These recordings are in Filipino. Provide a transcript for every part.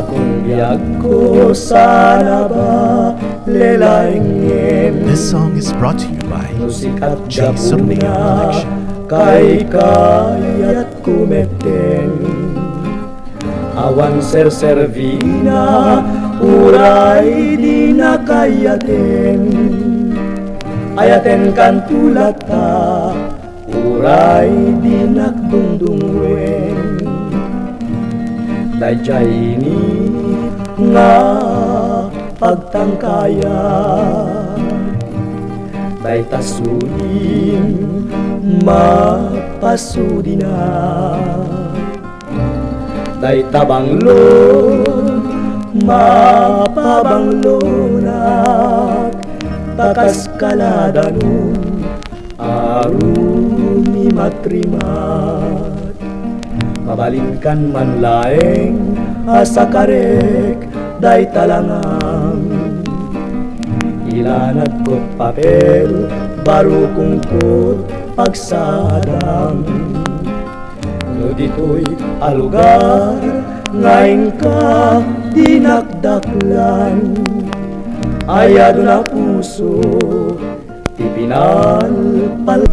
Akong biyak ko sana ba lelaingin. This song is brought to you by Musikat J. Sorneo Collection. kay kayat kumeten. Awan ser-servina uray di na kayaten. Ayaten kan tulata uray di nakdungdungwen. Dayjay ini nga pagtangkaya, day tasudin mapasudina, day tabanglon mapabanglonak, takas kaladanun arumi matrimat. Mabalinkan man laeng asakarek day talangang, ilanat ko papel baru kungkot pagsadang. No dito'y alugar ngayon ka dinakdaklan, ayado na puso ipinalpal.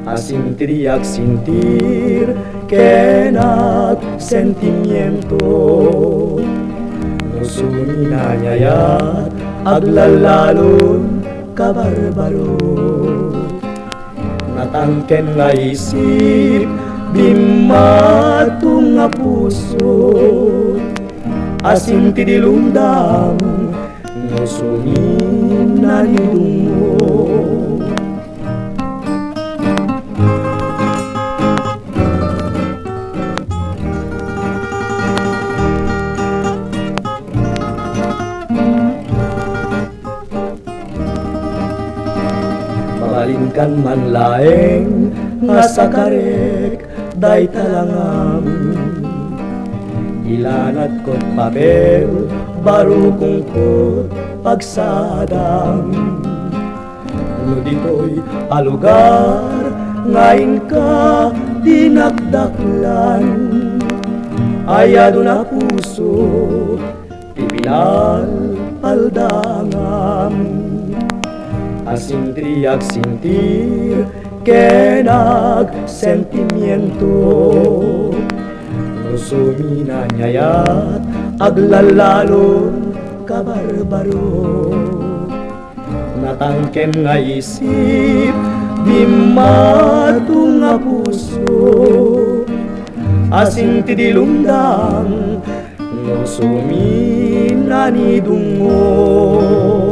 Asin tiriyak sintir kenak sentimiento, nusuni na nyayat aglalalon kabarbaro. Natangken nga isip bimatung nga puso, asin tidilundam nusuni na nidungo. Mabalinkan man laeng asakarek day talangam, ilanat ko't papel baru kungkot pagsadang. No dito'y alugar ngayon ka dinakdaklan, ayado na puso ipinalpaldangam. Asin triyak sintir kenak sentimiento, nusumi na nyayat aglalalon kabarbaro. Natangken nga isip bimatung nga puso, asin tidilundang nusumi na nidungo.